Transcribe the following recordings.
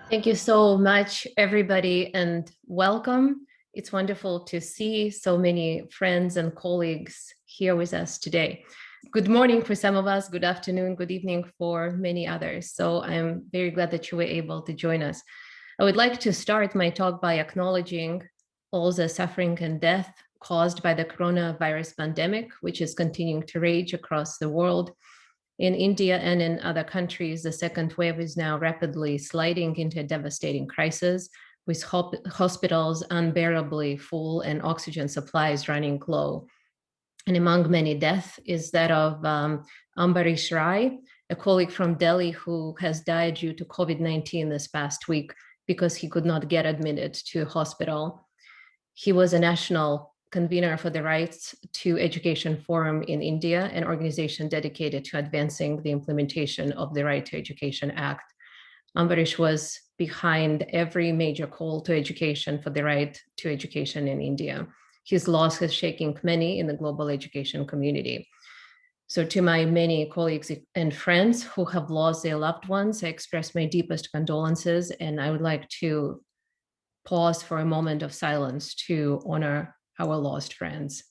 Thank you so much, everybody, and welcome. It's wonderful to see so many friends and colleagues here with us today. Good morning for some of us, good afternoon, good evening for many others. So I'm very glad that you were able to join us. I would like to start my talk by acknowledging all the suffering and death caused by the coronavirus pandemic, which is continuing to rage across the world. In India and in other countries, the second wave is now rapidly sliding into a devastating crisis, with hospitals unbearably full and oxygen supplies running low. And among many deaths is that of Ambarish Rai, a colleague from Delhi who has died due to COVID-19 this past week because he could not get admitted to a hospital. He was a national convener for the Rights to Education Forum in India, an organization dedicated to advancing the implementation of the Right to Education Act. Ambarish was behind every major call to education for the right to education in India. His loss has shaken many in the global education community. So to my many colleagues and friends who have lost their loved ones, I express my deepest condolences, and I would like to pause for a moment of silence to honor our lost friends.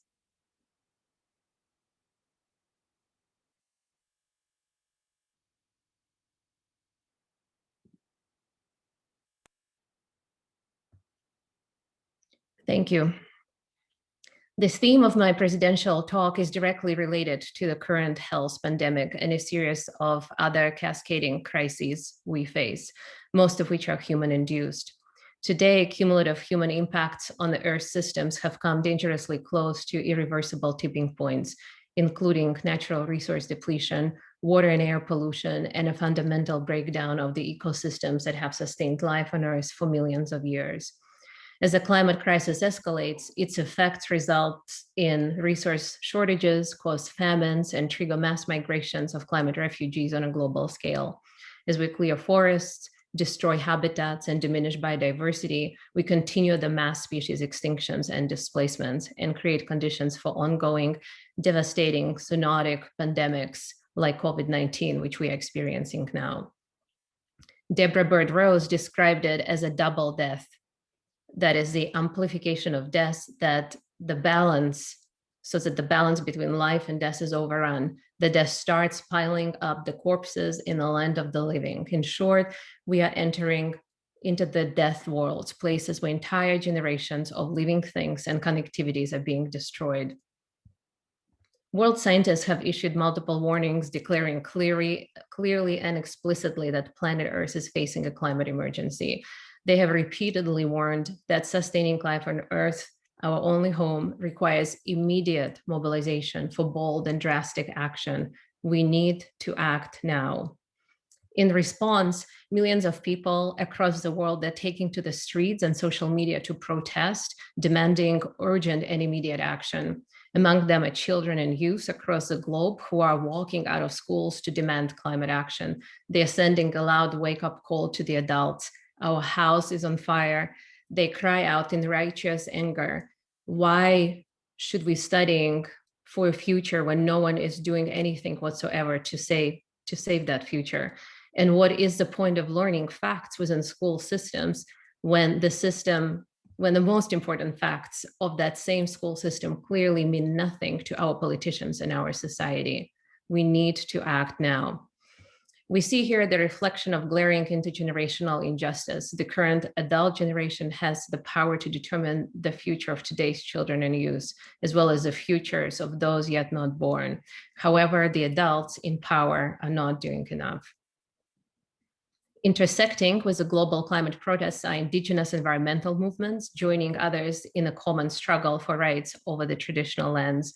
Thank you. This theme of my presidential talk is directly related to the current health pandemic and a series of other cascading crises we face, most of which are human-induced. Today, cumulative human impacts on the Earth systems have come dangerously close to irreversible tipping points, including natural resource depletion, water and air pollution, and a fundamental breakdown of the ecosystems that have sustained life on Earth for millions of years. As the climate crisis escalates, its effects result in resource shortages, cause famines, and trigger mass migrations of climate refugees on a global scale. As we clear forests, destroy habitats, and diminish biodiversity, we continue the mass species extinctions and displacements and create conditions for ongoing, devastating zoonotic pandemics like COVID-19, which we are experiencing now. Deborah Bird Rose described it as a double death. That is the amplification of death, that the balance, so that the balance between life and death is overrun. The death starts piling up the corpses in the land of the living. In short, we are entering into the death worlds, places where entire generations of living things and connectivities are being destroyed. World scientists have issued multiple warnings declaring clearly and explicitly that planet Earth is facing a climate emergency. They have repeatedly warned that sustaining life on Earth, our only home, requires immediate mobilization for bold and drastic action. We need to act now. In response, millions of people across the world are taking to the streets and social media to protest, demanding urgent and immediate action. Among them are children and youth across the globe who are walking out of schools to demand climate action. They are sending a loud wake-up call to the adults. Our house is on fire. They cry out in righteous anger. Why should we studying for a future when no one is doing anything whatsoever to save that future? And what is the point of learning facts within school systems when the most important facts of that same school system clearly mean nothing to our politicians and our society? We need to act now. We see here the reflection of glaring intergenerational injustice. The current adult generation has the power to determine the future of today's children and youth, as well as the futures of those yet not born. However, the adults in power are not doing enough. Intersecting with the global climate protests are indigenous environmental movements, joining others in a common struggle for rights over the traditional lands,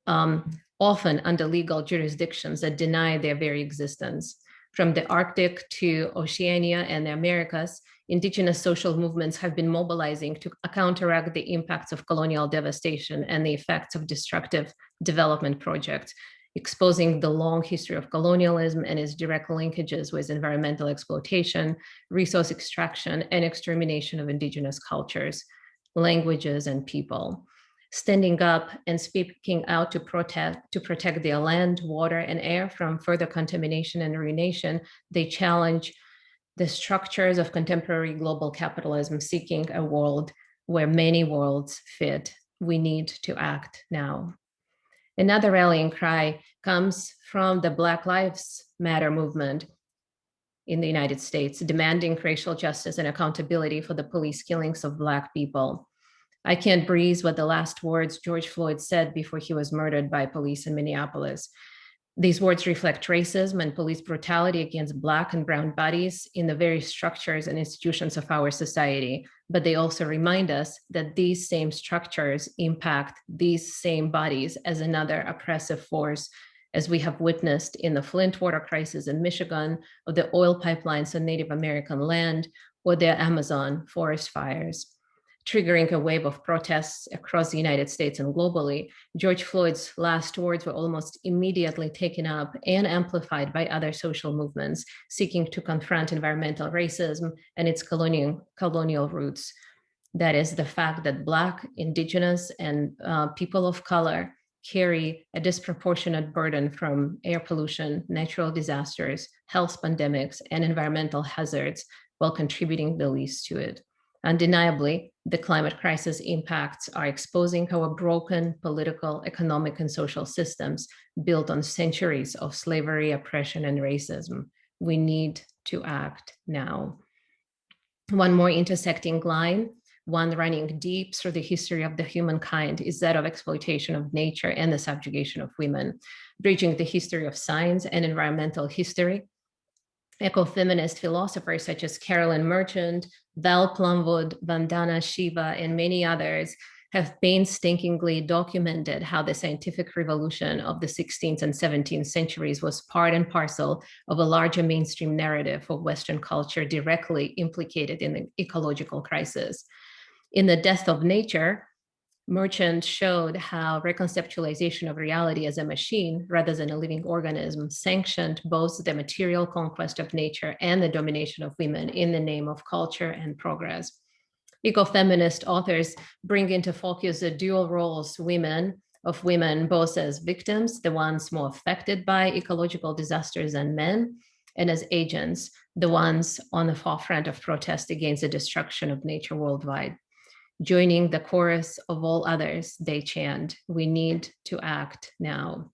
often under legal jurisdictions that deny their very existence. From the Arctic to Oceania and the Americas, indigenous social movements have been mobilizing to counteract the impacts of colonial devastation and the effects of destructive development projects, exposing the long history of colonialism and its direct linkages with environmental exploitation, resource extraction, and extermination of indigenous cultures, languages, and people. Standing up and speaking out to protect their land, water, and air from further contamination and ruination, they challenge the structures of contemporary global capitalism seeking a world where many worlds fit. We need to act now. Another rallying cry comes from the Black Lives Matter movement in the United States, demanding racial justice and accountability for the police killings of Black people. I can't breathe what the last words George Floyd said before he was murdered by police in Minneapolis. These words reflect racism and police brutality against Black and brown bodies in the very structures and institutions of our society. But they also remind us that these same structures impact these same bodies as another oppressive force, as we have witnessed in the Flint water crisis in Michigan, or the oil pipelines on Native American land, or the Amazon forest fires. Triggering a wave of protests across the United States and globally, George Floyd's last words were almost immediately taken up and amplified by other social movements seeking to confront environmental racism and its colonial roots. That is the fact that Black, Indigenous, and people of color carry a disproportionate burden from air pollution, natural disasters, health pandemics, and environmental hazards, while contributing the least to it. Undeniably, the climate crisis impacts are exposing our broken political, economic, and social systems built on centuries of slavery, oppression, and racism. We need to act now. One more intersecting line, one running deep through the history of the humankind, is that of exploitation of nature and the subjugation of women. Bridging the history of science and environmental history, ecofeminist philosophers such as Carolyn Merchant, Val Plumwood, Vandana Shiva, and many others have painstakingly documented how the scientific revolution of the 16th and 17th centuries was part and parcel of a larger mainstream narrative of Western culture directly implicated in the ecological crisis. In The Death of Nature, Merchant showed how reconceptualization of reality as a machine rather than a living organism sanctioned both the material conquest of nature and the domination of women in the name of culture and progress. Ecofeminist authors bring into focus the dual roles of women both as victims, the ones more affected by ecological disasters than men, and as agents, the ones on the forefront of protest against the destruction of nature worldwide. Joining the chorus of all others, they chant, "We need to act now."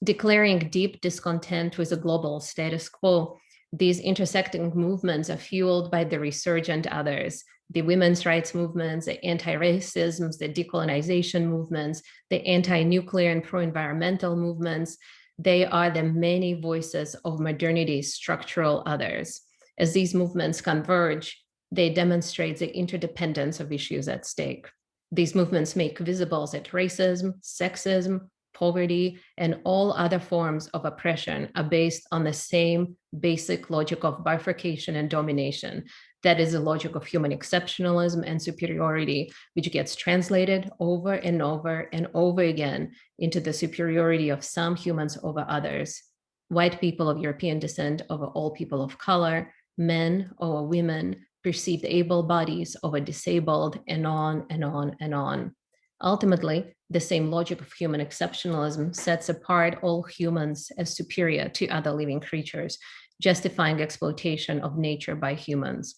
Declaring deep discontent with the global status quo, these intersecting movements are fueled by the resurgent others, the women's rights movements, the anti-racism, the decolonization movements, the anti-nuclear and pro-environmental movements. They are the many voices of modernity's structural others. As these movements converge, they demonstrate the interdependence of issues at stake. These movements make visible that racism, sexism, poverty, and all other forms of oppression are based on the same basic logic of bifurcation and domination. That is the logic of human exceptionalism and superiority, which gets translated over and over and over again into the superiority of some humans over others. White people of European descent over all people of color, men over women, perceived able bodies over disabled, and on and on and on. Ultimately, the same logic of human exceptionalism sets apart all humans as superior to other living creatures, justifying exploitation of nature by humans.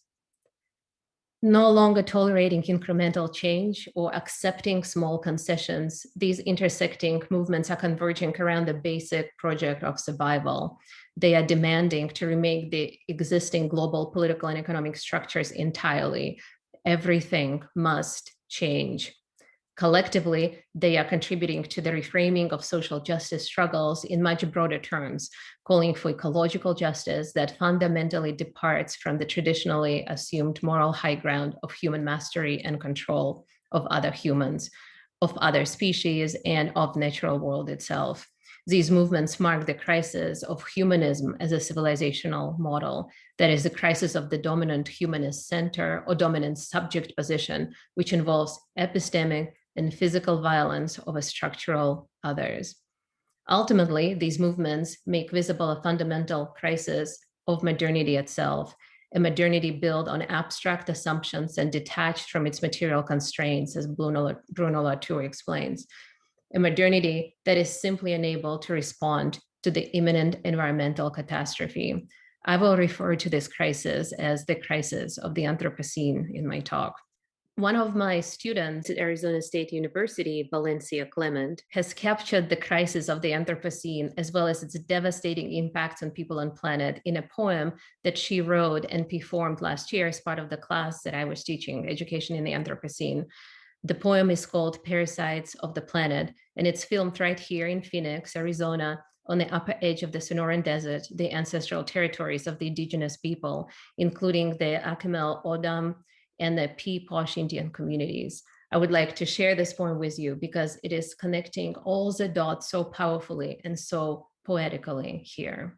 No longer tolerating incremental change or accepting small concessions, these intersecting movements are converging around the basic project of survival. They are demanding to remake the existing global political and economic structures entirely. Everything must change. Collectively, they are contributing to the reframing of social justice struggles in much broader terms, calling for ecological justice that fundamentally departs from the traditionally assumed moral high ground of human mastery and control of other humans, of other species, and of natural world itself. These movements mark the crisis of humanism as a civilizational model, that is, the crisis of the dominant humanist center or dominant subject position, which involves epistemic and physical violence over structural others. Ultimately, these movements make visible a fundamental crisis of modernity itself, a modernity built on abstract assumptions and detached from its material constraints, as Bruno Latour explains. A modernity that is simply unable to respond to the imminent environmental catastrophe. I will refer to this crisis as the crisis of the Anthropocene in my talk. One of my students at Arizona State University, Valencia Clement, has captured the crisis of the Anthropocene as well as its devastating impacts on people and planet in a poem that she wrote and performed last year as part of the class that I was teaching, Education in the Anthropocene. The poem is called Parasites of the Planet, and it's filmed right here in Phoenix, Arizona, on the upper edge of the Sonoran Desert, the ancestral territories of the indigenous people, including the Akimel Odam and the P-Posh Indian communities. I would like to share this poem with you because it is connecting all the dots so powerfully and so poetically here.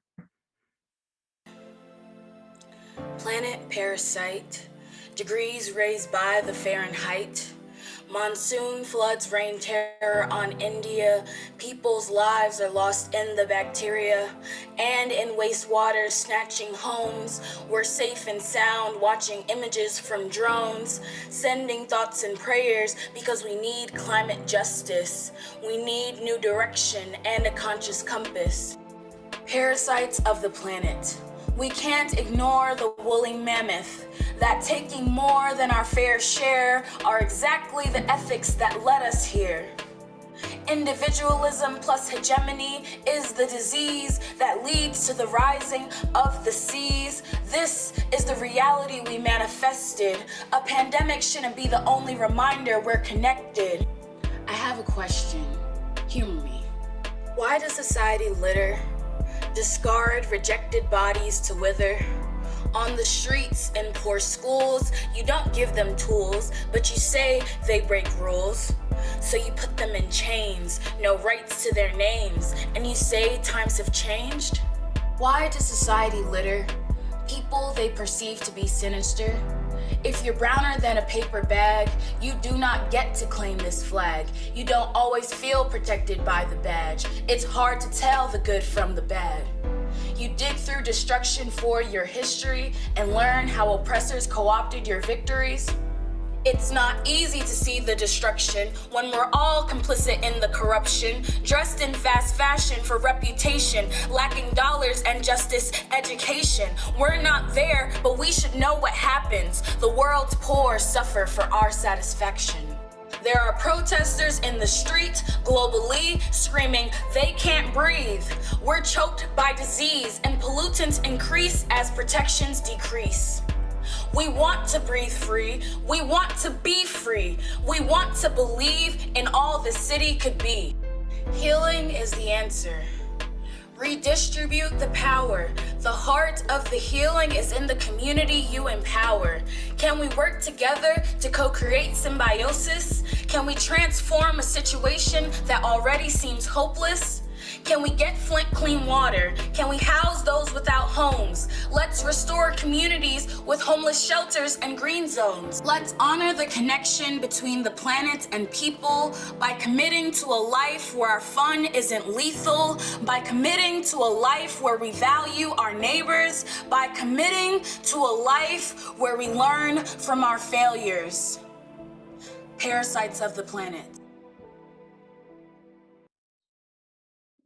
Planet Parasite, degrees raised by the Fahrenheit. Monsoon floods rain terror on India. People's lives are lost in the bacteria and in wastewater, snatching homes. We're safe and sound, watching images from drones, sending thoughts and prayers because we need climate justice. We need new direction and a conscious compass. Parasites of the planet. We can't ignore the woolly mammoth, that taking more than our fair share are exactly the ethics that led us here. Individualism plus hegemony is the disease that leads to the rising of the seas. This is the reality we manifested. A pandemic shouldn't be the only reminder we're connected. I have a question. Humor me. Why does society litter? Discard rejected bodies to wither. On the streets in poor schools, you don't give them tools, but you say they break rules. So you put them in chains, no rights to their names, and you say times have changed? Why does society litter people they perceive to be sinister? If you're browner than a paper bag, you do not get to claim this flag. You don't always feel protected by the badge. It's hard to tell the good from the bad. You dig through destruction for your history and learn how oppressors co-opted your victories. It's not easy to see the destruction when we're all complicit in the corruption, dressed in fast fashion for reputation, lacking dollars and justice education. We're not there, but we should know what happens. The world's poor suffer for our satisfaction. There are protesters in the street, globally, screaming, they can't breathe. We're choked by disease and pollutants increase as protections decrease. We want to breathe free. We want to be free. We want to believe in all the city could be. Healing is the answer. Redistribute the power. The heart of the healing is in the community you empower. Can we work together to co-create symbiosis? Can we transform a situation that already seems hopeless? Can we get Flint clean water? Can we house those without homes? Let's restore communities with homeless shelters and green zones. Let's honor the connection between the planet and people by committing to a life where our fun isn't lethal, by committing to a life where we value our neighbors, by committing to a life where we learn from our failures. Parasites of the planet.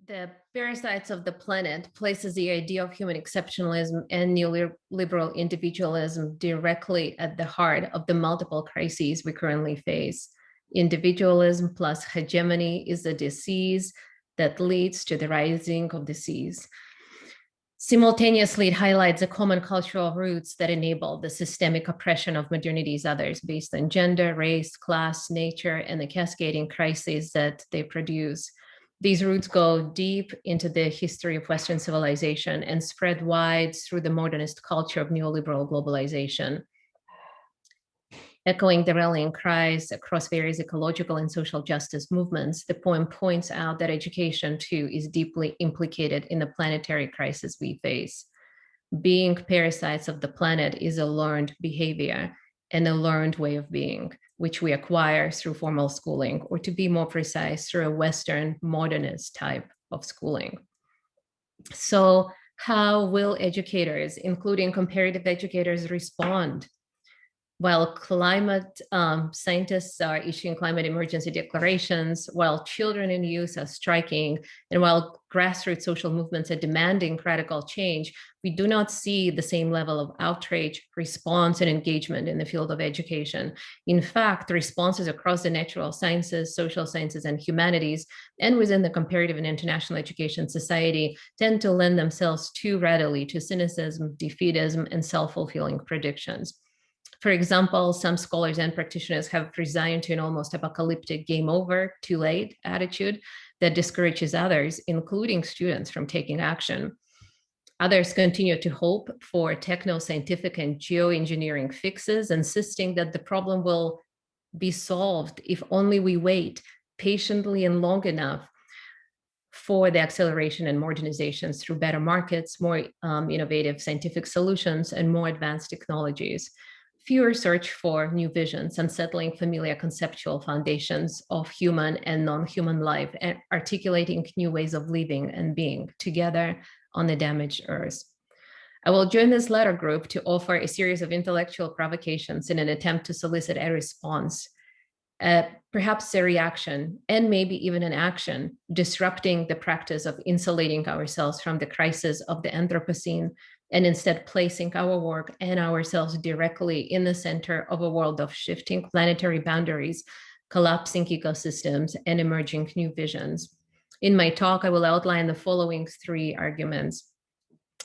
The Parasites of the Planet places the idea of human exceptionalism and neoliberal individualism directly at the heart of the multiple crises we currently face. Individualism plus hegemony is a disease that leads to the rising of disease. Simultaneously, it highlights the common cultural roots that enable the systemic oppression of modernity's others based on gender, race, class, nature, and the cascading crises that they produce. These roots go deep into the history of Western civilization and spread wide through the modernist culture of neoliberal globalization. Echoing the rallying cries across various ecological and social justice movements, the poem points out that education, too, is deeply implicated in the planetary crisis we face. Being parasites of the planet is a learned behavior and a learned way of being, which we acquire through formal schooling, or to be more precise, through a Western modernist type of schooling. So how will educators, including comparative educators, respond While climate scientists are issuing climate emergency declarations, while children and youth are striking, and while grassroots social movements are demanding radical change, we do not see the same level of outrage, response, and engagement in the field of education. In fact, responses across the natural sciences, social sciences, and humanities, and within the comparative and international education society, tend to lend themselves too readily to cynicism, defeatism, and self-fulfilling predictions. For example, some scholars and practitioners have resigned to an almost apocalyptic game over, too late attitude that discourages others, including students, from taking action. Others continue to hope for techno-scientific and geoengineering fixes, insisting that the problem will be solved if only we wait patiently and long enough for the acceleration and modernizations through better markets, more innovative scientific solutions, and more advanced technologies. Fewer search for new visions, unsettling familiar conceptual foundations of human and non-human life, and articulating new ways of living and being together on the damaged earth. I will join this latter group to offer a series of intellectual provocations in an attempt to solicit a response, perhaps a reaction, and maybe even an action, disrupting the practice of insulating ourselves from the crisis of the Anthropocene, and instead placing our work and ourselves directly in the center of a world of shifting planetary boundaries, collapsing ecosystems, and emerging new visions. In my talk, I will outline the following three arguments.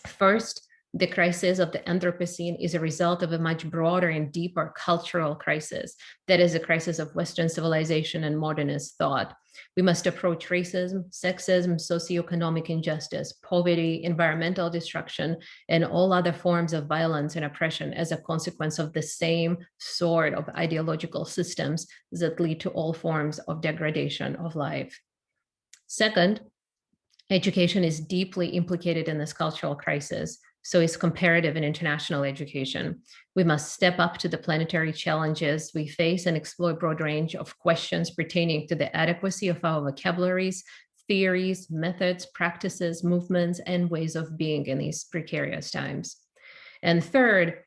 First, the crisis of the Anthropocene is a result of a much broader and deeper cultural crisis. That is a crisis of Western civilization and modernist thought. We must approach racism, sexism, socioeconomic injustice, poverty, environmental destruction, and all other forms of violence and oppression as a consequence of the same sort of ideological systems that lead to all forms of degradation of life. Second, education is deeply implicated in this cultural crisis. So is comparative and international education. We must step up to the planetary challenges we face and explore a broad range of questions pertaining to the adequacy of our vocabularies, theories, methods, practices, movements, and ways of being in these precarious times. And third,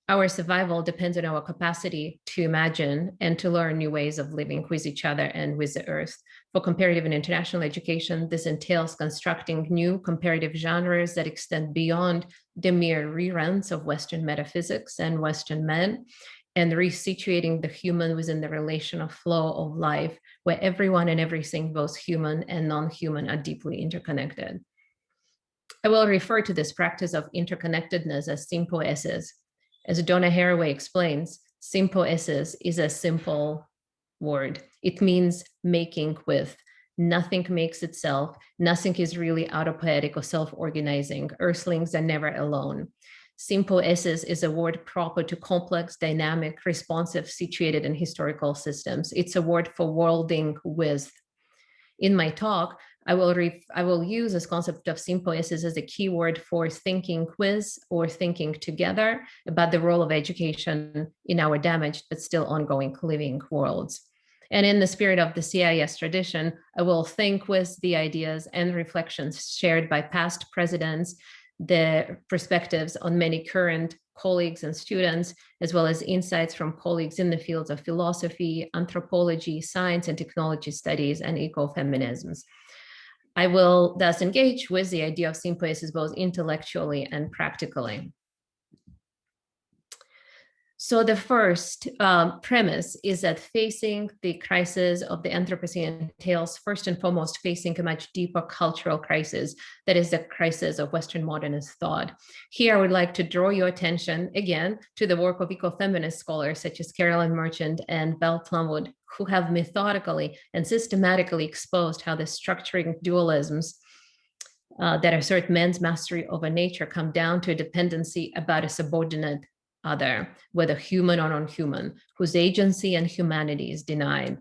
our survival depends on our capacity to imagine and to learn new ways of living with each other and with the earth. For comparative and international education, this entails constructing new comparative genres that extend beyond the mere reruns of Western metaphysics and Western men, and re-situating the human within the relational flow of life, where everyone and everything, both human and non-human, are deeply interconnected. I will refer to this practice of interconnectedness as Sympoiesis. As Donna Haraway explains, Sympoiesis is a simple word. It means making with. Nothing makes itself. Nothing is really autopoietic or self-organizing. Earthlings are never alone. Sympoiesis is a word proper to complex, dynamic, responsive, situated, and historical systems. It's a word for worlding with. In my talk, I will use this concept of sympoiesis as a keyword for thinking with or thinking together about the role of education in our damaged but still ongoing living worlds. And in the spirit of the CIES tradition, I will think with the ideas and reflections shared by past presidents, the perspectives on many current colleagues and students, as well as insights from colleagues in the fields of philosophy, anthropology, science and technology studies, and ecofeminisms. I will thus engage with the idea of sympoiesis both intellectually and practically. So the first premise is that facing the crisis of the Anthropocene entails first and foremost facing a much deeper cultural crisis, that is the crisis of Western modernist thought. Here I would like to draw your attention again to the work of ecofeminist scholars such as Carolyn Merchant and Belle Plumwood, who have methodically and systematically exposed how the structuring dualisms that assert men's mastery over nature come down to a dependency about a subordinate other, whether human or non-human, whose agency and humanity is denied.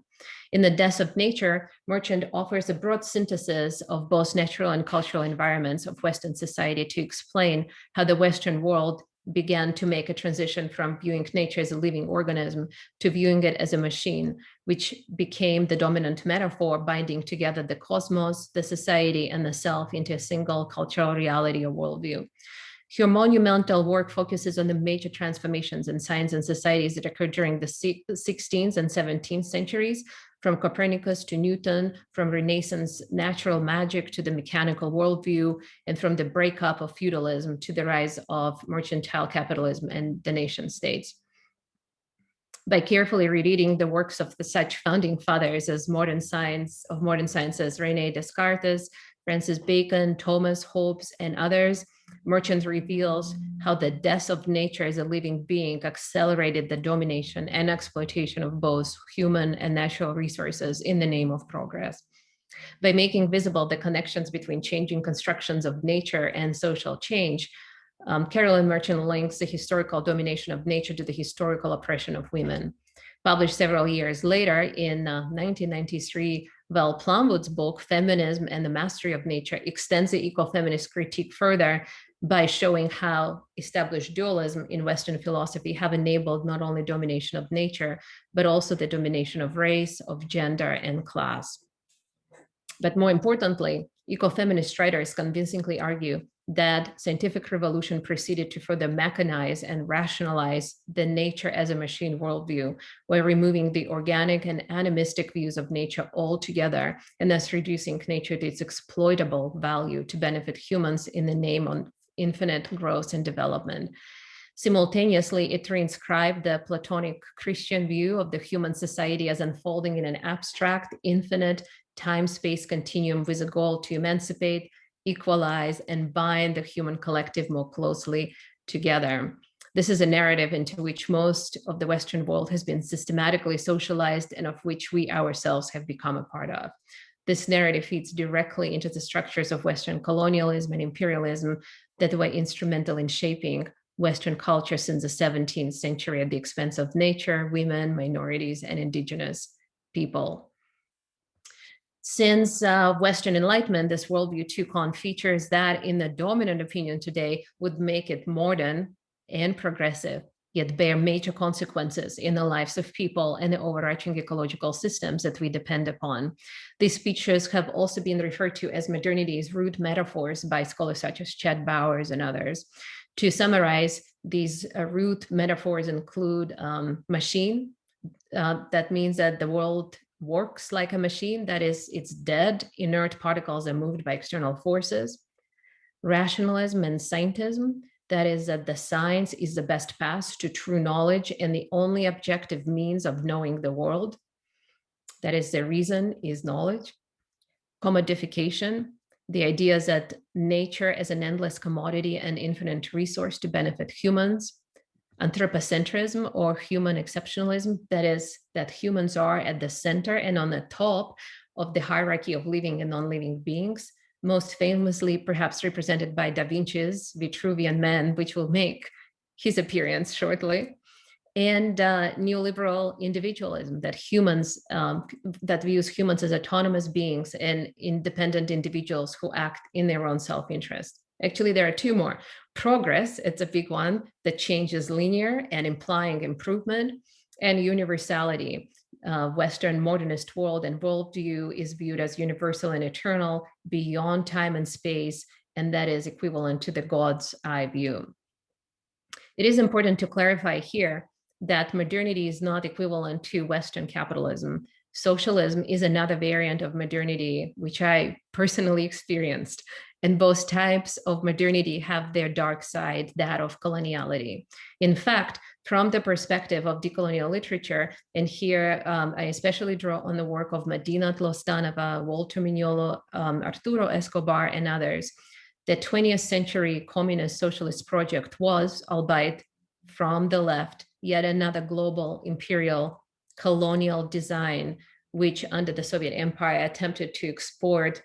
In The Death of Nature, Merchant offers a broad synthesis of both natural and cultural environments of Western society to explain how the Western world began to make a transition from viewing nature as a living organism to viewing it as a machine, which became the dominant metaphor binding together the cosmos, the society, and the self into a single cultural reality or worldview. Her monumental work focuses on the major transformations in science and societies that occurred during the 16th and 17th centuries, from Copernicus to Newton, from Renaissance natural magic to the mechanical worldview, and from the breakup of feudalism to the rise of mercantile capitalism and the nation states. By carefully rereading the works of such founding fathers as modern sciences, René Descartes, Francis Bacon, Thomas Hobbes, and others, Merchant reveals how the death of nature as a living being accelerated the domination and exploitation of both human and natural resources in the name of progress. By making visible the connections between changing constructions of nature and social change, Carolyn Merchant links the historical domination of nature to the historical oppression of women. Published several years later in 1993, Val Plumwood's book, Feminism and the Mastery of Nature, extends the ecofeminist critique further by showing how established dualism in Western philosophy have enabled not only domination of nature, but also the domination of race, of gender, and class. But more importantly, ecofeminist writers convincingly argue that scientific revolution proceeded to further mechanize and rationalize the nature as a machine worldview, while removing the organic and animistic views of nature altogether, and thus reducing nature to its exploitable value to benefit humans in the name of infinite growth and development. Simultaneously, it reinscribed the Platonic Christian view of the human society as unfolding in an abstract, infinite, time-space continuum with a goal to emancipate, equalize, and bind the human collective more closely together. This is a narrative into which most of the Western world has been systematically socialized and of which we ourselves have become a part of. This narrative feeds directly into the structures of Western colonialism and imperialism that were instrumental in shaping Western culture since the 17th century at the expense of nature, women, minorities, and indigenous people. Since Western Enlightenment, this worldview took on features that, in the dominant opinion today, would make it modern and progressive, yet bear major consequences in the lives of people and the overarching ecological systems that we depend upon. These features have also been referred to as modernity's root metaphors by scholars such as Chet Bowers and others. To summarize, these root metaphors include machine. That means that the world works like a machine, that is, it's dead, inert particles are moved by external forces. Rationalism and scientism, that is that the science is the best path to true knowledge and the only objective means of knowing the world. That is, the reason is knowledge. Commodification, the idea is that nature is an endless commodity and infinite resource to benefit humans. Anthropocentrism or human exceptionalism, that is, that humans are at the center and on the top of the hierarchy of living and non-living beings, most famously perhaps represented by Da Vinci's Vitruvian Man, which will make his appearance shortly. And neoliberal individualism, that that views humans as autonomous beings and independent individuals who act in their own self-interest. Actually, there are two more. Progress, it's a big one, that change is linear and implying improvement, and universality. Western modernist world and worldview is viewed as universal and eternal, beyond time and space, and that is equivalent to the God's eye view. It is important to clarify here that modernity is not equivalent to Western capitalism. Socialism is another variant of modernity, which I personally experienced. And both types of modernity have their dark side, that of coloniality. In fact, from the perspective of decolonial literature, and here I especially draw on the work of Medina Tlostanova, Walter Mignolo, Arturo Escobar, and others, the 20th century communist socialist project was, albeit from the left, yet another global imperial colonial design, which under the Soviet Empire attempted to export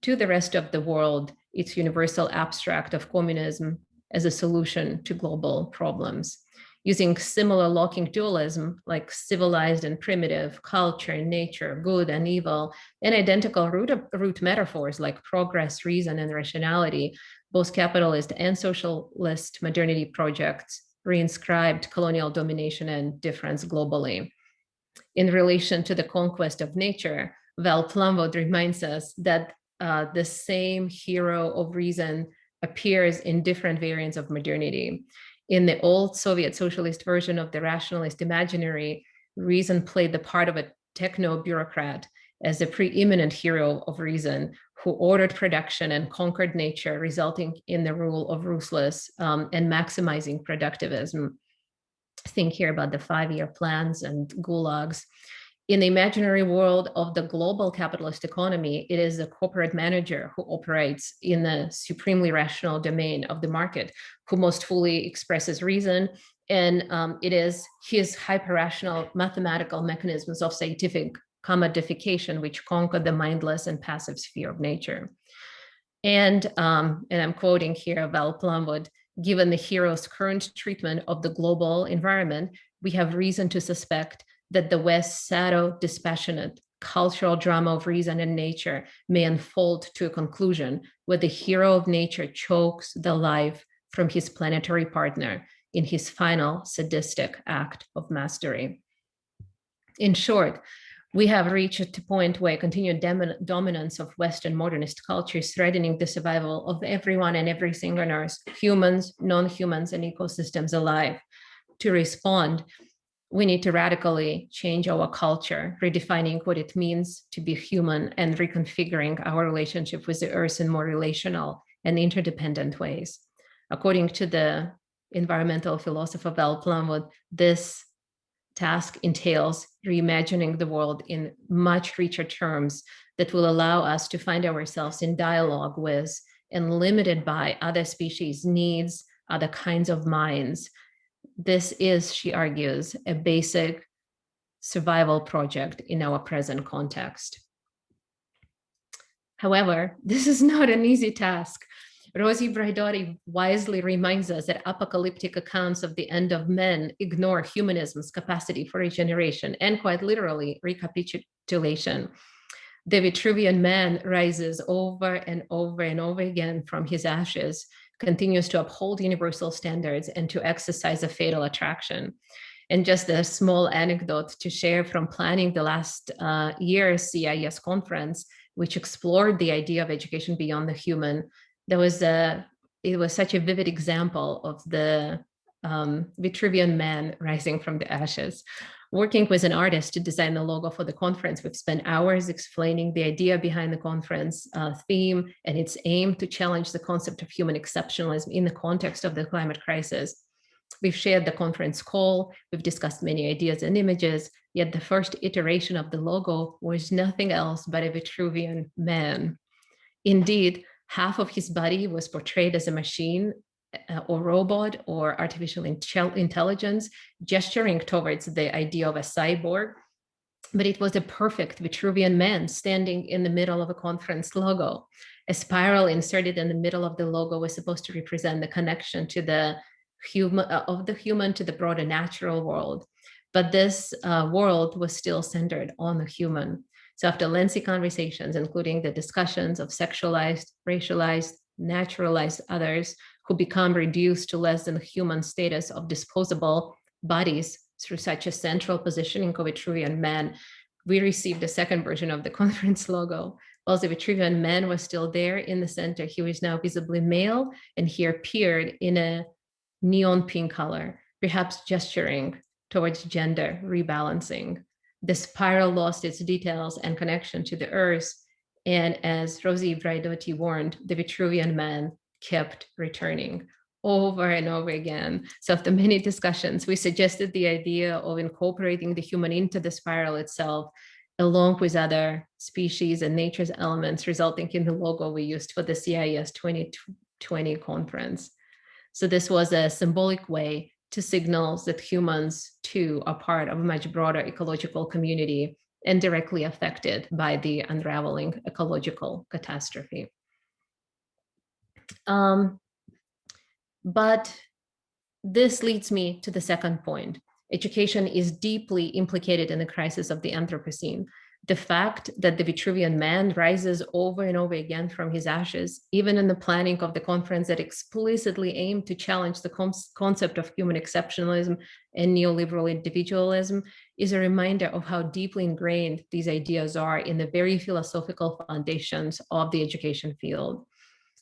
to the rest of the world its universal abstract of communism as a solution to global problems. Using similar locking dualism like civilized and primitive, culture and nature, good and evil, and identical root metaphors like progress, reason, and rationality, both capitalist and socialist modernity projects reinscribed colonial domination and difference globally. In relation to the conquest of nature, Val Plumwood reminds us that the same hero of reason appears in different variants of modernity. In the old Soviet socialist version of the rationalist imaginary, reason played the part of a techno-bureaucrat as a preeminent hero of reason who ordered production and conquered nature, resulting in the rule of ruthless and maximizing productivism. Think here about the 5-year plans and gulags. In the imaginary world of the global capitalist economy, it is a corporate manager who operates in the supremely rational domain of the market, who most fully expresses reason, and it is his hyper-rational mathematical mechanisms of scientific commodification which conquer the mindless and passive sphere of nature. And I'm quoting here Val Plumwood, given the hero's current treatment of the global environment, we have reason to suspect that the West's shadow, dispassionate cultural drama of reason and nature may unfold to a conclusion where the hero of nature chokes the life from his planetary partner in his final sadistic act of mastery. In short, we have reached a point where continued dominance of Western modernist culture is threatening the survival of everyone and everything on Earth, humans, non-humans, and ecosystems alive. To respond, we need to radically change our culture, redefining what it means to be human and reconfiguring our relationship with the Earth in more relational and interdependent ways. According to the environmental philosopher Val Plumwood, this task entails reimagining the world in much richer terms that will allow us to find ourselves in dialogue with and limited by other species' needs, other kinds of minds. This is, she argues, a basic survival project in our present context. However, this is not an easy task. Rosie Braidotti wisely reminds us that apocalyptic accounts of the end of men ignore humanism's capacity for regeneration and, quite literally, recapitulation. The Vitruvian man rises over and over and over again from his ashes, continues to uphold universal standards and to exercise a fatal attraction. And just a small anecdote to share from planning the last year's CIES conference, which explored the idea of education beyond the human. It was such a vivid example of the Vitruvian man rising from the ashes. Working with an artist to design the logo for the conference, we've spent hours explaining the idea behind the conference theme and its aim to challenge the concept of human exceptionalism in the context of the climate crisis. We've shared the conference call, we've discussed many ideas and images, yet the first iteration of the logo was nothing else but a Vitruvian man. Indeed, half of his body was portrayed as a machine or robot or artificial intelligence, gesturing towards the idea of a cyborg. But it was a perfect Vitruvian man standing in the middle of a conference logo. A spiral inserted in the middle of the logo was supposed to represent the connection to the human to the broader natural world. But this world was still centered on the human. So after lengthy conversations, including the discussions of sexualized, racialized, naturalized others who become reduced to less than human status of disposable bodies through such a central positioning of Vitruvian man, we received a second version of the conference logo. While the Vitruvian man was still there in the center, he was now visibly male, and he appeared in a neon pink color, perhaps gesturing towards gender rebalancing. The spiral lost its details and connection to the earth, and as Rosie Braidotti warned, the Vitruvian man kept returning over and over again. So after many discussions, we suggested the idea of incorporating the human into the spiral itself, along with other species and nature's elements, resulting in the logo we used for the CIES 2020 conference. So this was a symbolic way to signal that humans too are part of a much broader ecological community and directly affected by the unraveling ecological catastrophe. But this leads me to the second point. Education is deeply implicated in the crisis of the Anthropocene. The fact that the Vitruvian man rises over and over again from his ashes, even in the planning of the conference that explicitly aimed to challenge the concept of human exceptionalism and neoliberal individualism, is a reminder of how deeply ingrained these ideas are in the very philosophical foundations of the education field.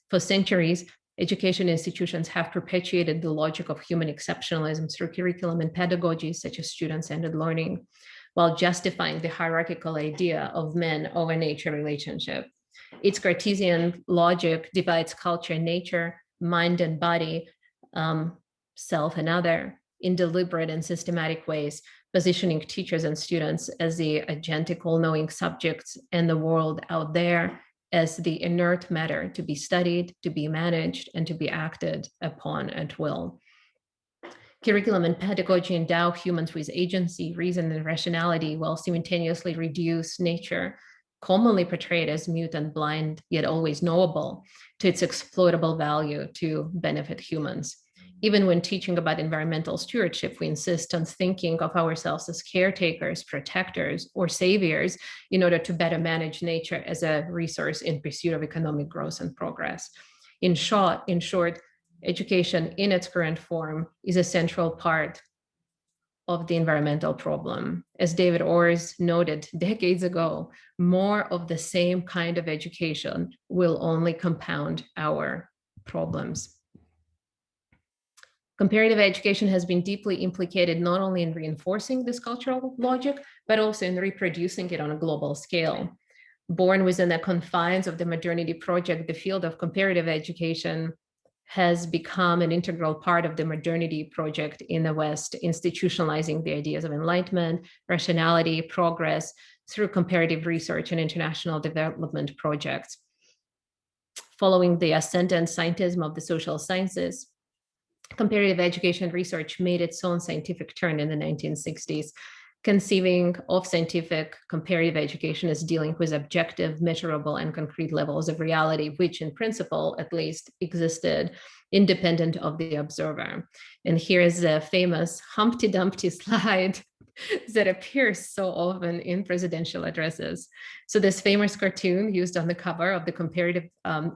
For centuries, Education institutions have perpetuated the logic of human exceptionalism through curriculum and pedagogies such as student-centered learning, while justifying the hierarchical idea of man over nature relationship. Its Cartesian logic divides culture and nature, mind and body, self and other, in deliberate and systematic ways, positioning teachers and students as the agentic all-knowing subjects and the world out there as the inert matter to be studied, to be managed, and to be acted upon at will. Curriculum and pedagogy endow humans with agency, reason, and rationality while simultaneously reduce nature, commonly portrayed as mute and blind, yet always knowable, to its exploitable value to benefit humans. Even when teaching about environmental stewardship, we insist on thinking of ourselves as caretakers, protectors, or saviors in order to better manage nature as a resource in pursuit of economic growth and progress. In short, education in its current form is a central part of the environmental problem. As David Orrs noted decades ago, more of the same kind of education will only compound our problems. Comparative education has been deeply implicated not only in reinforcing this cultural logic, but also in reproducing it on a global scale. Born within the confines of the modernity project, the field of comparative education has become an integral part of the modernity project in the West, institutionalizing the ideas of enlightenment, rationality, progress through comparative research and international development projects. Following the ascendant scientism of the social sciences, comparative education research made its own scientific turn in the 1960s, conceiving of scientific comparative education as dealing with objective, measurable, and concrete levels of reality, which in principle, at least, existed independent of the observer. And here is a famous Humpty Dumpty slide that appears so often in presidential addresses. So this famous cartoon used on the cover of the Comparative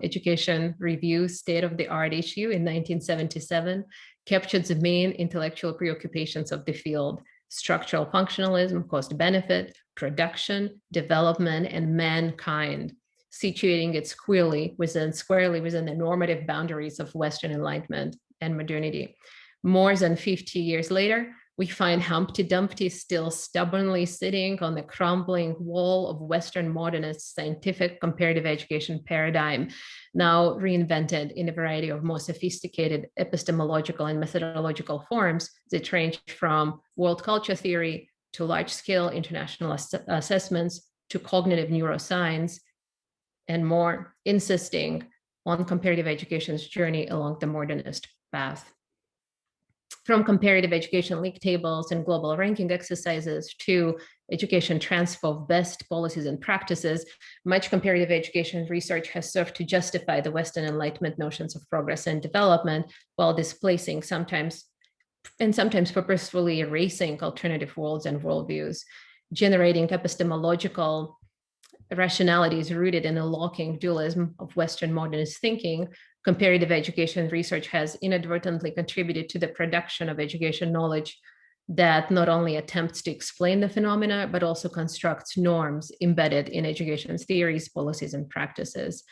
Education Review State of the Art issue in 1977 captured the main intellectual preoccupations of the field: structural functionalism, cost benefit, production, development, and mankind, situating it squarely within the normative boundaries of Western Enlightenment and modernity. More than 50 years later, we find Humpty Dumpty still stubbornly sitting on the crumbling wall of Western modernist scientific comparative education paradigm, now reinvented in a variety of more sophisticated epistemological and methodological forms that range from world culture theory to large-scale international assessments to cognitive neuroscience and more, insisting on comparative education's journey along the modernist path. From comparative education league tables and global ranking exercises to education transfer of best policies and practices, much comparative education research has served to justify the Western Enlightenment notions of progress and development while displacing sometimes purposefully erasing alternative worlds and worldviews, generating epistemological rationalities rooted in a locking dualism of Western modernist thinking. Comparative education research has inadvertently contributed to the production of education knowledge that not only attempts to explain the phenomena, but also constructs norms embedded in education's theories, policies, and practices.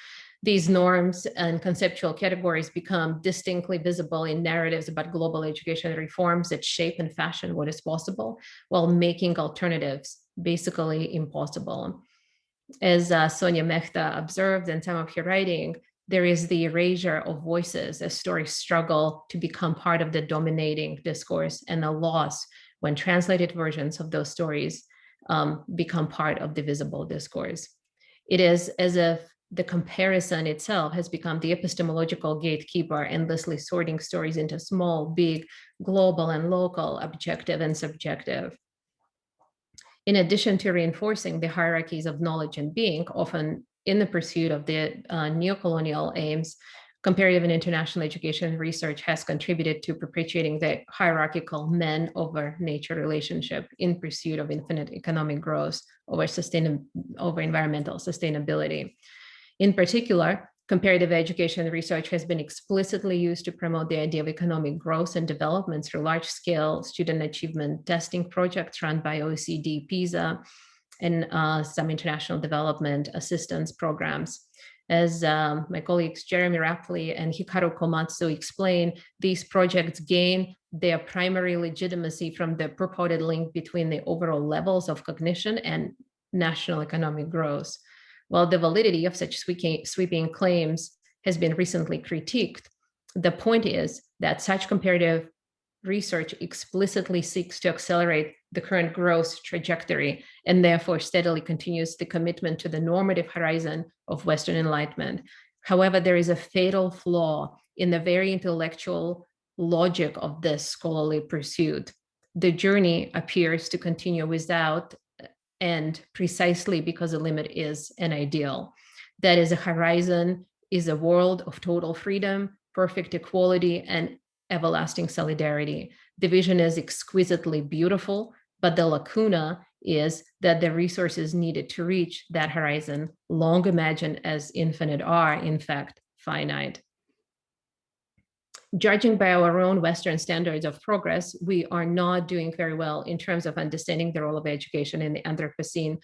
These norms and conceptual categories become distinctly visible in narratives about global education reforms that shape and fashion what is possible, while making alternatives basically impossible. As Sonia Mehta observed in some of her writing, there is the erasure of voices as stories struggle to become part of the dominating discourse, and a loss when translated versions of those stories become part of the visible discourse. It is as if the comparison itself has become the epistemological gatekeeper, endlessly sorting stories into small, big, global, and local, objective, and subjective. In addition to reinforcing the hierarchies of knowledge and being, often in the pursuit of the neocolonial aims, comparative and international education research has contributed to perpetuating the hierarchical man over nature relationship in pursuit of infinite economic growth over environmental sustainability. In particular, comparative education research has been explicitly used to promote the idea of economic growth and development through large-scale student achievement testing projects run by OECD, PISA, and some international development assistance programs. As my colleagues Jeremy Rapley and Hikaru Komatsu explain, these projects gain their primary legitimacy from the purported link between the overall levels of cognition and national economic growth. While the validity of such sweeping claims has been recently critiqued, the point is that such comparative research explicitly seeks to accelerate the current growth trajectory and therefore steadily continues the commitment to the normative horizon of Western Enlightenment. However, there is a fatal flaw in the very intellectual logic of this scholarly pursuit. The journey appears to continue without end precisely because the limit is an ideal. That is, a horizon is a world of total freedom, perfect equality, and everlasting solidarity. The vision is exquisitely beautiful, but the lacuna is that the resources needed to reach that horizon, long imagined as infinite, are in fact finite. Judging by our own Western standards of progress, we are not doing very well in terms of understanding the role of education in the Anthropocene.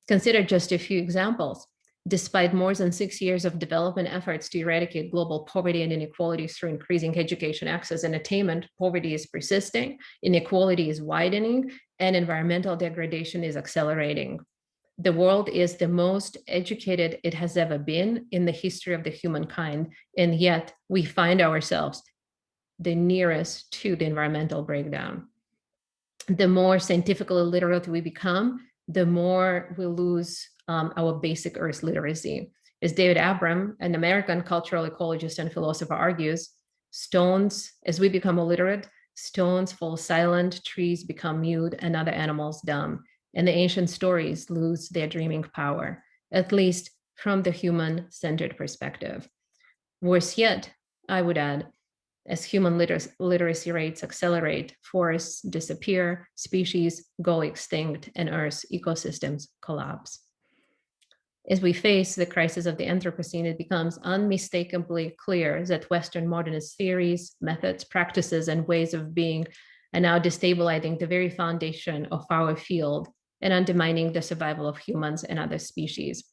Consider just a few examples. Despite more than 6 years of development efforts to eradicate global poverty and inequalities through increasing education access and attainment, poverty is persisting, inequality is widening, and environmental degradation is accelerating. The world is the most educated it has ever been in the history of the humankind, and yet we find ourselves the nearest to the environmental breakdown. The more scientifically literate we become, the more we lose our basic earth literacy. As David Abram, an American cultural ecologist and philosopher, argues, stones, as we become illiterate, stones fall silent, trees become mute, and other animals dumb. And the ancient stories lose their dreaming power, at least from the human-centered perspective. Worse yet, I would add, as human literacy rates accelerate, forests disappear, species go extinct, and Earth's ecosystems collapse. As we face the crisis of the Anthropocene, it becomes unmistakably clear that Western modernist theories, methods, practices, and ways of being are now destabilizing the very foundation of our field and undermining the survival of humans and other species.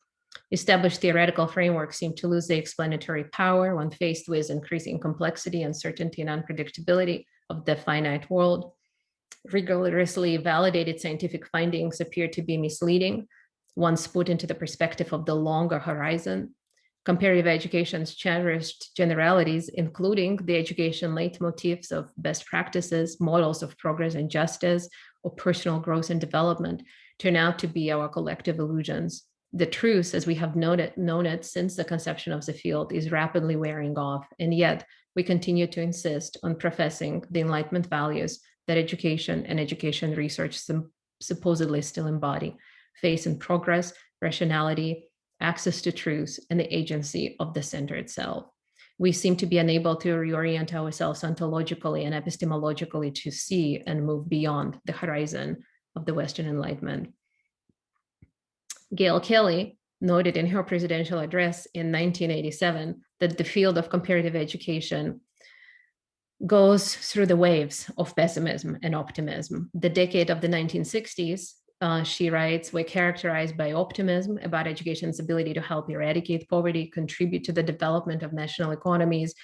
Established theoretical frameworks seem to lose their explanatory power when faced with increasing complexity, uncertainty, and unpredictability of the finite world. Rigorously validated scientific findings appear to be misleading once put into the perspective of the longer horizon. Comparative education's cherished generalities, including the education leitmotifs of best practices, models of progress and justice, or personal growth and development, turn out to be our collective illusions. The truth, as we have known it since the conception of the field, is rapidly wearing off, and yet we continue to insist on professing the Enlightenment values that education and education research supposedly still embody: faith in progress, rationality, access to truth, and the agency of the center itself. We seem to be unable to reorient ourselves ontologically and epistemologically to see and move beyond the horizon of the Western Enlightenment. Gail Kelly noted in her presidential address in 1987 that the field of comparative education goes through the waves of pessimism and optimism. The decade of the 1960s, she writes, were characterized by optimism about education's ability to help eradicate poverty, contribute to the development of national economies,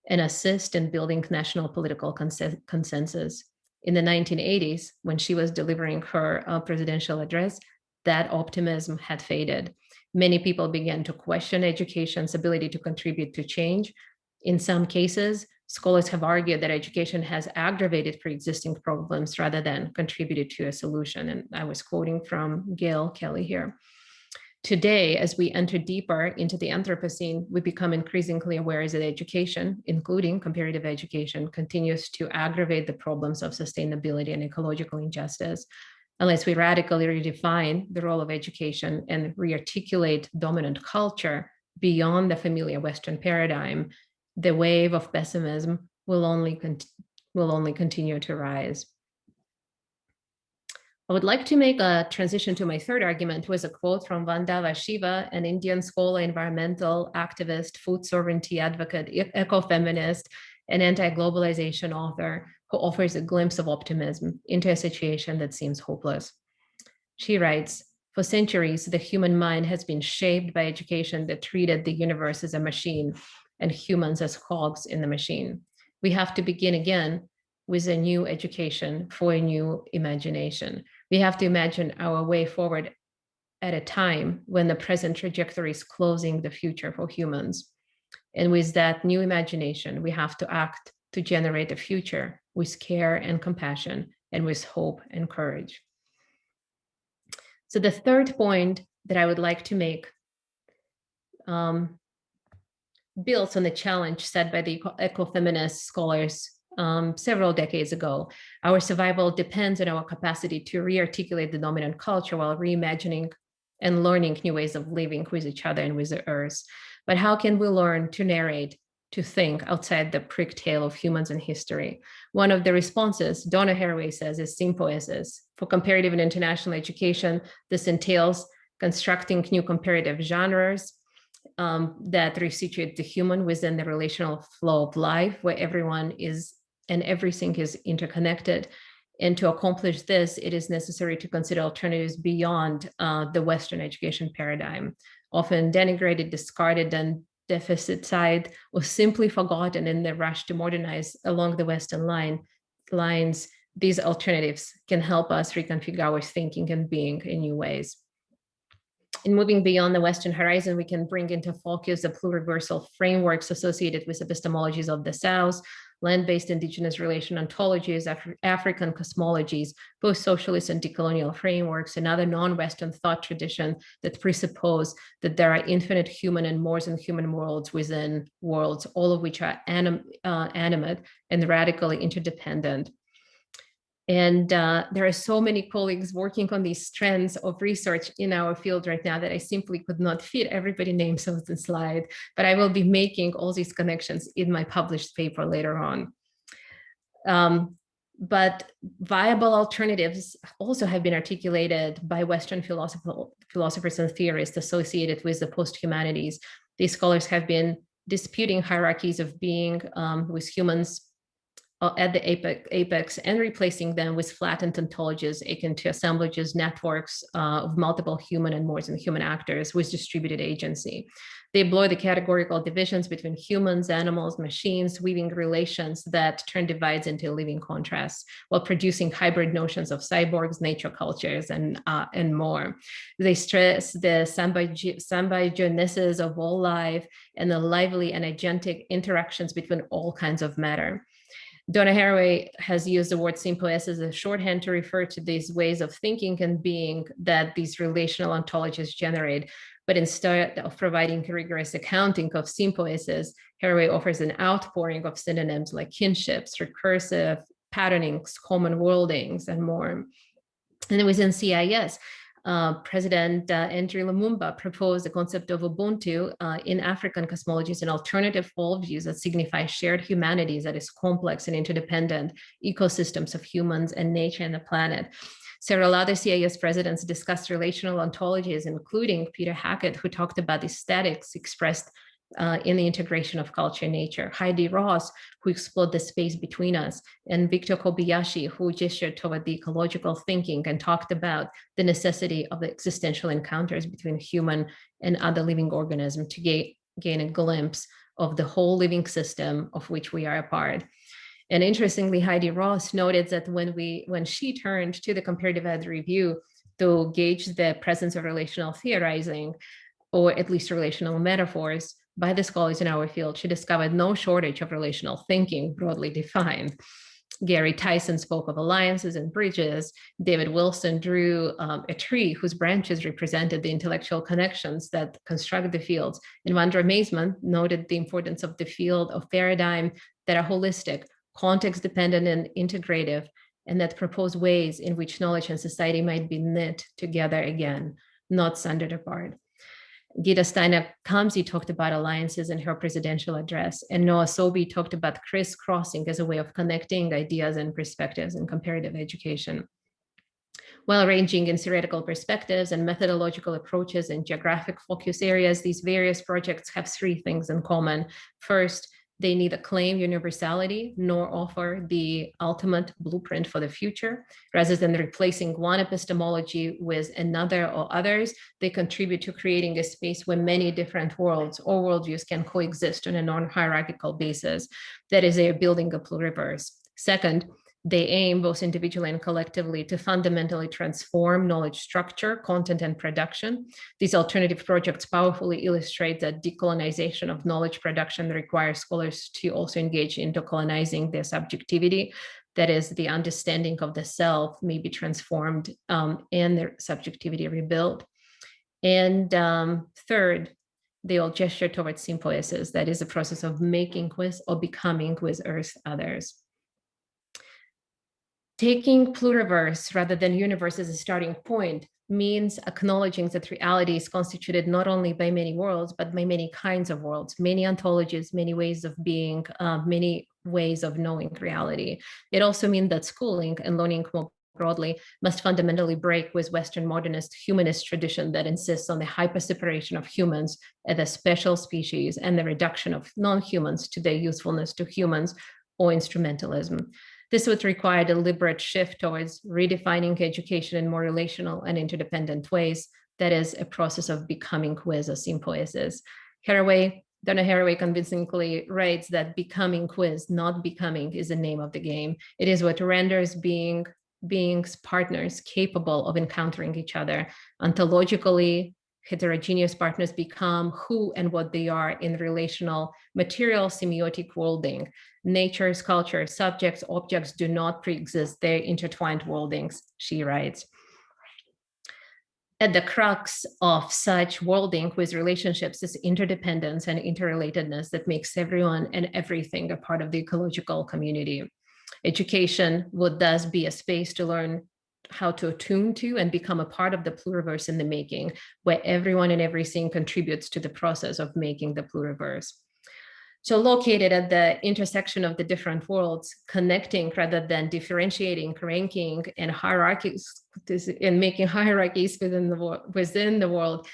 and assist in building national political consensus. In the 1980s, when she was delivering her presidential address, that optimism had faded. Many people began to question education's ability to contribute to change. In some cases, scholars have argued that education has aggravated pre-existing problems rather than contributed to a solution. And I was quoting from Gail Kelly here. Today, as we enter deeper into the Anthropocene, we become increasingly aware that education, including comparative education, continues to aggravate the problems of sustainability and ecological injustice. Unless we radically redefine the role of education and rearticulate dominant culture beyond the familiar Western paradigm, the wave of pessimism will only continue to rise. I would like to make a transition to my third argument with a quote from Vandana Shiva, an Indian scholar, environmental activist, food sovereignty advocate, ecofeminist, and anti-globalization author, who offers a glimpse of optimism into a situation that seems hopeless. She writes, For centuries, the human mind has been shaped by education that treated the universe as a machine and humans as cogs in the machine. We have to begin again with a new education for a new imagination. We have to imagine our way forward at a time when the present trajectory is closing the future for humans. And with that new imagination, we have to act to generate a future with care and compassion and with hope and courage. So the third point that I would like to make builds on the challenge set by the ecofeminist scholars several decades ago. Our survival depends on our capacity to re-articulate the dominant culture while reimagining and learning new ways of living with each other and with the earth. But how can we learn to narrate, to think outside the prick tail of humans in history? One of the responses, Donna Haraway says, is Sympoiesis. For comparative and international education, this entails constructing new comparative genres that re-situate the human within the relational flow of life, where everyone is and everything is interconnected. And to accomplish this, it is necessary to consider alternatives beyond the Western education paradigm, often denigrated, discarded, and deficit-side, or simply forgotten in the rush to modernize along the Western lines. These alternatives can help us reconfigure our thinking and being in new ways. In moving beyond the Western horizon, we can bring into focus the pluriversal frameworks associated with epistemologies of the South, land-based indigenous relation ontologies, African cosmologies, post-socialist and decolonial frameworks, and other non-Western thought tradition that presuppose that there are infinite human and more than human worlds within worlds, all of which are animate and radically interdependent. And there are so many colleagues working on these strands of research in our field right now that I simply could not fit everybody's names on the slide, but I will be making all these connections in my published paper later on. But viable alternatives also have been articulated by Western philosophers and theorists associated with the post-humanities. These scholars have been disputing hierarchies of being with humans at the apex and replacing them with flattened ontologies akin to assemblages, networks of multiple human and more than human actors with distributed agency. They blur the categorical divisions between humans, animals, machines, weaving relations that turn divides into living contrasts while producing hybrid notions of cyborgs, nature cultures, and more. They stress the symbiogenesis of all life and the lively and agentic interactions between all kinds of matter. Donna Haraway has used the word sympoiesis as a shorthand to refer to these ways of thinking and being that these relational ontologies generate. But instead of providing rigorous accounting of sympoiesis, Haraway offers an outpouring of synonyms like kinships, recursive, patternings, common worldings, and more. And within CIES, President Andrew Lumumba proposed the concept of Ubuntu in African cosmologies, an alternative worldviews that signify shared humanities that is complex and interdependent ecosystems of humans and nature and the planet. Several other CIES presidents discussed relational ontologies, including Peter Hackett, who talked about aesthetics expressed in the integration of culture and nature, Heidi Ross, who explored the space between us, and Victor Kobayashi, who gestured toward the ecological thinking and talked about the necessity of the existential encounters between human and other living organisms to gain a glimpse of the whole living system of which we are a part. And interestingly, Heidi Ross noted that when she turned to the comparative ed review to gauge the presence of relational theorizing, or at least relational metaphors, by the scholars in our field, she discovered no shortage of relational thinking, broadly defined. Gary Tyson spoke of alliances and bridges. David Wilson drew a tree whose branches represented the intellectual connections that construct the fields. And Vandana Shiva noted the importance of the field of paradigm that are holistic, context-dependent, and integrative, and that propose ways in which knowledge and society might be knit together again, not sundered apart. Gita Steiner-Kamsi talked about alliances in her presidential address, and Noah Sobey talked about crisscrossing as a way of connecting ideas and perspectives in comparative education. While ranging in theoretical perspectives and methodological approaches and geographic focus areas, these various projects have three things in common. First, They neither claim universality nor offer the ultimate blueprint for the future. Rather than replacing one epistemology with another or others, they contribute to creating a space where many different worlds or worldviews can coexist on a non-hierarchical basis. That is, they are building a pluriverse. Second, they aim, both individually and collectively, to fundamentally transform knowledge structure, content, and production. These alternative projects powerfully illustrate that decolonization of knowledge production requires scholars to also engage in decolonizing their subjectivity. That is, the understanding of the self may be transformed and their subjectivity rebuilt. And third, they all gesture towards sympoiesis, that is a process of making with or becoming with Earth others. Taking pluriverse rather than universe as a starting point means acknowledging that reality is constituted not only by many worlds, but by many kinds of worlds, many ontologies, many ways of being, many ways of knowing reality. It also means that schooling and learning more broadly must fundamentally break with Western modernist humanist tradition that insists on the hyper-separation of humans as a special species and the reduction of non-humans to their usefulness to humans or instrumentalism. This would require a deliberate shift towards redefining education in more relational and interdependent ways. That is a process of becoming with or sympoiesis. Donna Haraway convincingly writes that becoming quiz, not becoming, is the name of the game. It is what renders beings partners capable of encountering each other. Ontologically, heterogeneous partners become who and what they are in relational, material, semiotic worlding. Nature's culture, subjects, objects do not pre-exist their intertwined worldings, she writes. At the crux of such worlding with relationships is interdependence and interrelatedness that makes everyone and everything a part of the ecological community. Education would thus be a space to learn how to attune to and become a part of the pluriverse in the making, where everyone and everything contributes to the process of making the pluriverse. So located at the intersection of the different worlds, connecting rather than differentiating, ranking, and hierarchies, and making hierarchies within the world,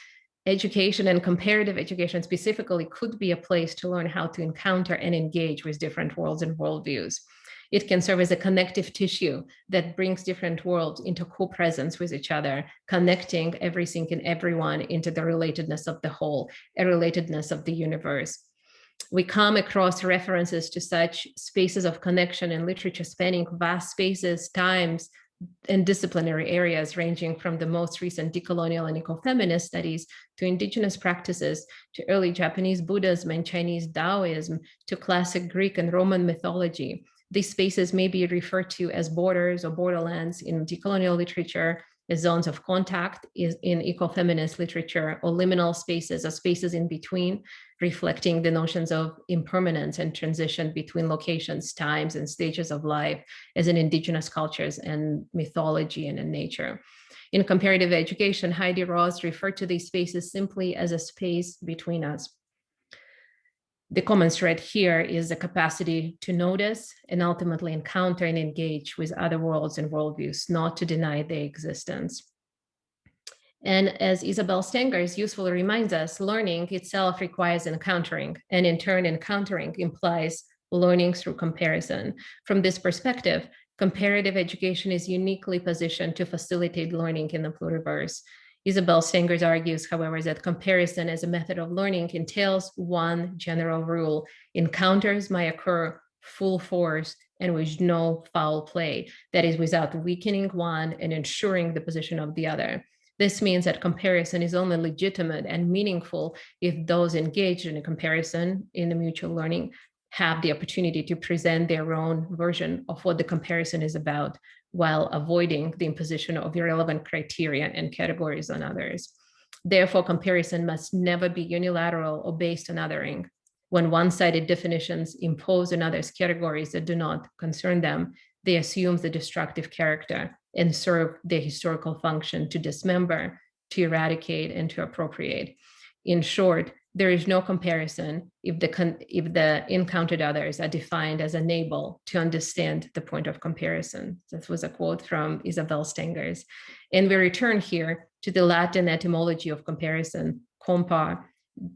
education and comparative education specifically could be a place to learn how to encounter and engage with different worlds and worldviews. It can serve as a connective tissue that brings different worlds into co-presence with each other, connecting everything and everyone into the relatedness of the whole, a relatedness of the universe. We come across references to such spaces of connection in literature spanning vast spaces, times, and disciplinary areas, ranging from the most recent decolonial and ecofeminist studies to indigenous practices, to early Japanese Buddhism and Chinese Taoism, to classic Greek and Roman mythology. These spaces may be referred to as borders or borderlands in decolonial literature, as zones of contact in ecofeminist literature, or liminal spaces or spaces in between, reflecting the notions of impermanence and transition between locations, times, and stages of life as in indigenous cultures and mythology and in nature. In comparative education, Heidi Ross referred to these spaces simply as a space between us. The common thread here is the capacity to notice and ultimately encounter and engage with other worlds and worldviews, not to deny their existence. And as Isabel Stengers usefully reminds us, learning itself requires encountering, and in turn, encountering implies learning through comparison. From this perspective, comparative education is uniquely positioned to facilitate learning in the pluriverse. Isabel Stengers argues, however, that comparison as a method of learning entails one general rule: encounters may occur full force and with no foul play, that is, without weakening one and ensuring the position of the other. This means that comparison is only legitimate and meaningful if those engaged in a comparison in the mutual learning have the opportunity to present their own version of what the comparison is about, while avoiding the imposition of irrelevant criteria and categories on others. Therefore, comparison must never be unilateral or based on othering. When one-sided definitions impose on others categories that do not concern them, they assume the destructive character and serve their historical function to dismember, to eradicate, and to appropriate. In short, there is no comparison if the encountered others are defined as unable to understand the point of comparison. This was a quote from Isabel Stengers. And we return here to the Latin etymology of comparison, Compa,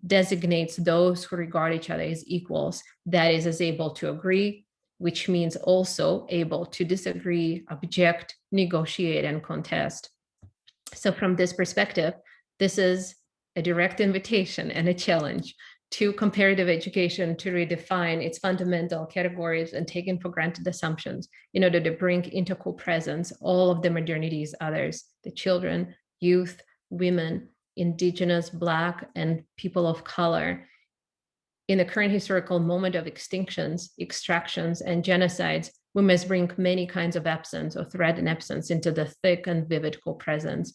designates those who regard each other as equals, that is, as able to agree, which means also able to disagree, object, negotiate, and contest. So from this perspective, this is a direct invitation and a challenge to comparative education to redefine its fundamental categories and taken for granted assumptions in order to bring into co-presence all of the modernity's others, the children, youth, women, Indigenous, Black, and people of color. In the current historical moment of extinctions, extractions, and genocides, we must bring many kinds of absence or threat and absence into the thick and vivid co-presence.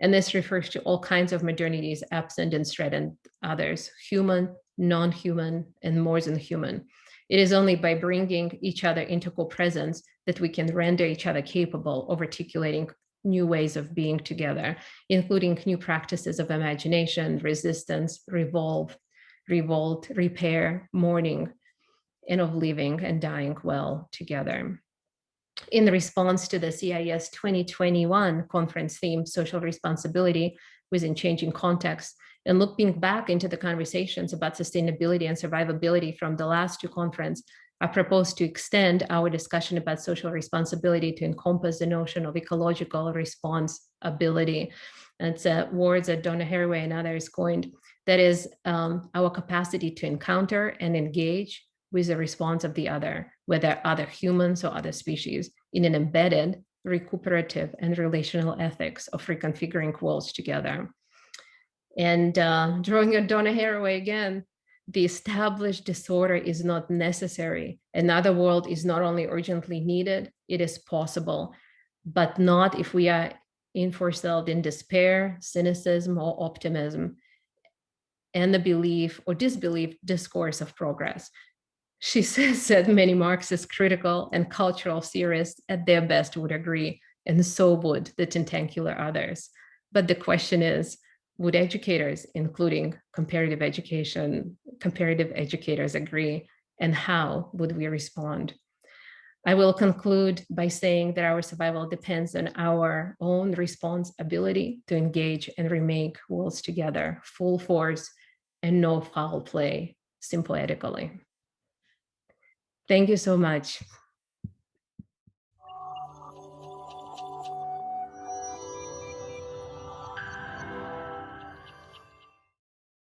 And this refers to all kinds of modernities absent and threatened others, human, non-human, and more than human. It is only by bringing each other into co-presence that we can render each other capable of articulating new ways of being together, including new practices of imagination, resistance, revolt, repair, mourning, and of living and dying well together. In response to the CIES 2021 conference theme, social responsibility within changing contexts, and looking back into the conversations about sustainability and survivability from the last two conferences, I propose to extend our discussion about social responsibility to encompass the notion of ecological responsibility. And it's words that Donna Haraway and others coined. That is our capacity to encounter and engage with the response of the other, whether other humans or other species, in an embedded, recuperative, and relational ethics of reconfiguring worlds together. And drawing on Donna Haraway again, the established disorder is not necessary. Another world is not only urgently needed, it is possible, but not if we are enforced in despair, cynicism, or optimism, and the belief or disbelief discourse of progress. She says that many Marxist critical and cultural theorists at their best would agree, and so would the tentacular others. But the question is, would educators, including comparative educators, agree? And how would we respond? I will conclude by saying that our survival depends on our own responsibility to engage and remake worlds together, full force and no foul play, sympoietically. Thank you so much.